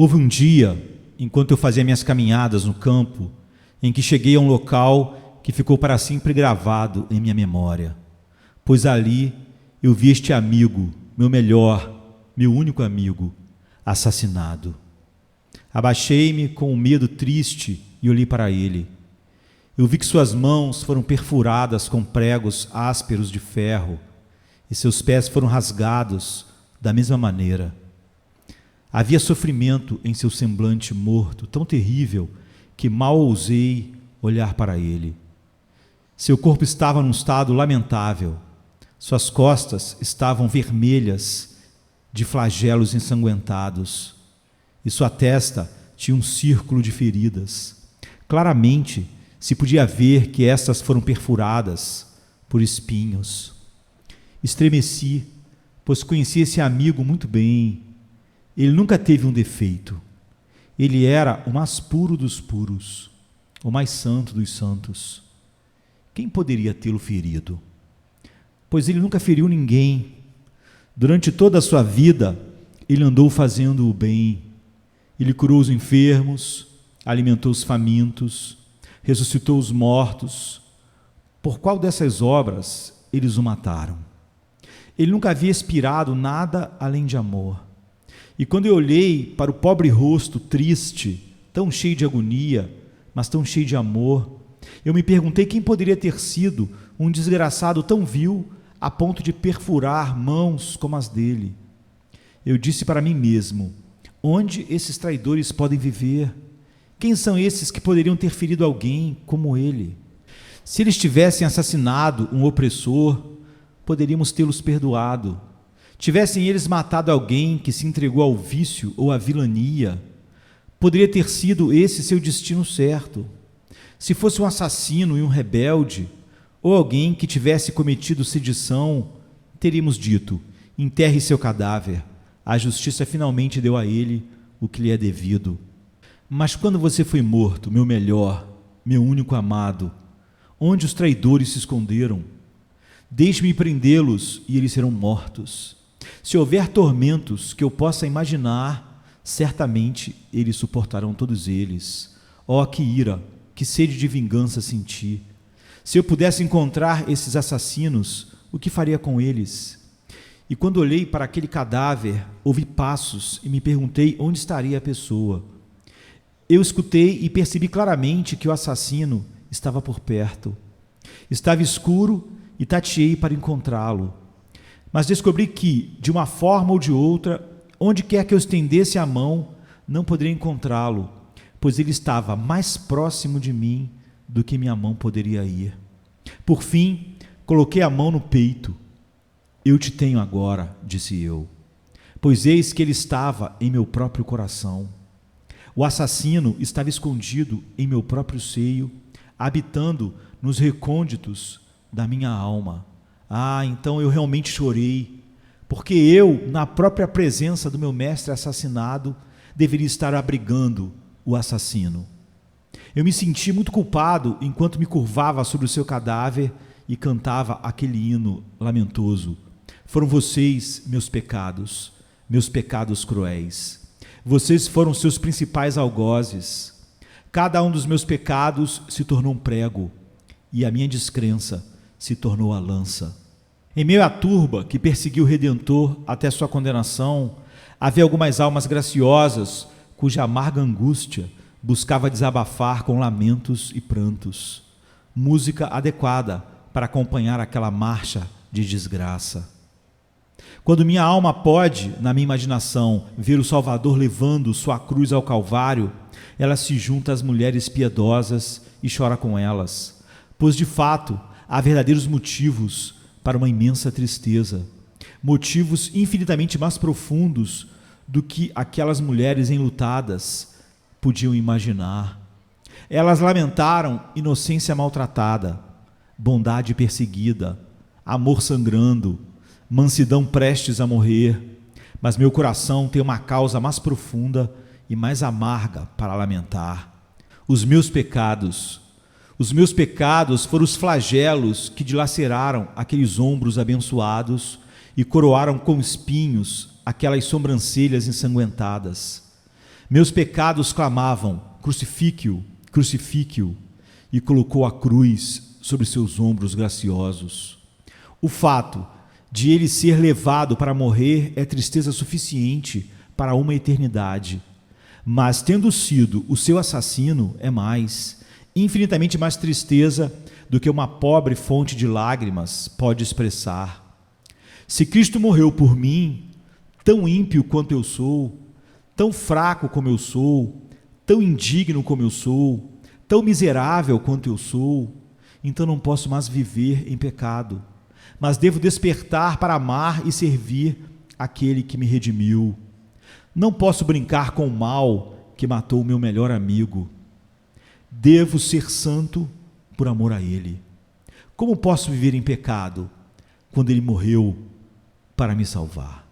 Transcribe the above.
Houve um dia, enquanto eu fazia minhas caminhadas no campo, em que cheguei a um local que ficou para sempre gravado em minha memória, pois ali eu vi este amigo, meu melhor, meu único amigo, assassinado. Abaixei-me com um medo triste e olhei para ele. Eu vi que suas mãos foram perfuradas com pregos ásperos de ferro e seus pés foram rasgados da mesma maneira. Havia sofrimento em seu semblante morto, tão terrível que mal ousei olhar para ele. Seu corpo estava num estado lamentável. Suas costas estavam vermelhas de flagelos ensanguentados e sua testa tinha um círculo de feridas. Claramente se podia ver que estas foram perfuradas por espinhos. Estremeci, pois conhecia esse amigo muito bem. Ele nunca teve um defeito. Ele era o mais puro dos puros, o mais santo dos santos. Quem poderia tê-lo ferido? Pois ele nunca feriu ninguém. Durante toda a sua vida, ele andou fazendo o bem. Ele curou os enfermos, alimentou os famintos, ressuscitou os mortos. Por qual dessas obras eles o mataram? Ele nunca havia expirado nada além de amor. E quando eu olhei para o pobre rosto triste, tão cheio de agonia, mas tão cheio de amor, eu me perguntei quem poderia ter sido um desgraçado tão vil a ponto de perfurar mãos como as dele. Eu disse para mim mesmo: onde esses traidores podem viver? Quem são esses que poderiam ter ferido alguém como ele? Se eles tivessem assassinado um opressor, poderíamos tê-los perdoado. Tivessem eles matado alguém que se entregou ao vício ou à vilania, poderia ter sido esse seu destino certo. Se fosse um assassino e um rebelde, ou alguém que tivesse cometido sedição, teríamos dito: enterre seu cadáver, a justiça finalmente deu a ele o que lhe é devido. Mas quando você foi morto, meu melhor, meu único amado, onde os traidores se esconderam? Deixe-me prendê-los e eles serão mortos. Se houver tormentos que eu possa imaginar, certamente eles suportarão todos eles. Oh, que ira, que sede de vingança senti! Se eu pudesse encontrar esses assassinos, o que faria com eles? E quando olhei para aquele cadáver, ouvi passos e me perguntei onde estaria a pessoa. Eu escutei e percebi claramente que o assassino estava por perto. Estava escuro e tateei para encontrá-lo. Mas descobri que, de uma forma ou de outra, onde quer que eu estendesse a mão, não poderia encontrá-lo, pois ele estava mais próximo de mim do que minha mão poderia ir. Por fim, coloquei a mão no peito. Eu te tenho agora, disse eu, pois eis que ele estava em meu próprio coração. O assassino estava escondido em meu próprio seio, habitando nos recônditos da minha alma. Ah, então eu realmente chorei, porque eu, na própria presença do meu mestre assassinado, deveria estar abrigando o assassino. Eu me senti muito culpado enquanto me curvava sobre o seu cadáver e cantava aquele hino lamentoso. Foram vocês meus pecados cruéis. Vocês foram seus principais algozes. Cada um dos meus pecados se tornou um prego, e a minha descrença se tornou a lança. Em meio à turba que perseguiu o Redentor até sua condenação, havia algumas almas graciosas cuja amarga angústia buscava desabafar com lamentos e prantos, música adequada para acompanhar aquela marcha de desgraça. Quando minha alma pode, na minha imaginação, ver o Salvador levando sua cruz ao Calvário, ela se junta às mulheres piedosas e chora com elas, pois de fato há verdadeiros motivos para uma imensa tristeza, motivos infinitamente mais profundos do que aquelas mulheres enlutadas podiam imaginar. Elas lamentaram inocência maltratada, bondade perseguida, amor sangrando, mansidão prestes a morrer, mas meu coração tem uma causa mais profunda e mais amarga para lamentar. Os meus pecados foram os flagelos que dilaceraram aqueles ombros abençoados e coroaram com espinhos aquelas sobrancelhas ensanguentadas. Meus pecados clamavam: crucifique-o, crucifique-o, e colocou a cruz sobre seus ombros graciosos. O fato de ele ser levado para morrer é tristeza suficiente para uma eternidade, mas tendo sido o seu assassino é mais, infinitamente mais tristeza do que uma pobre fonte de lágrimas pode expressar. Se Cristo morreu por mim, tão ímpio quanto eu sou, tão fraco como eu sou, tão indigno como eu sou, tão miserável quanto eu sou, então não posso mais viver em pecado, mas devo despertar para amar e servir aquele que me redimiu. Não posso brincar com o mal que matou o meu melhor amigo. Devo ser santo por amor a ele. Como posso viver em pecado quando ele morreu para me salvar?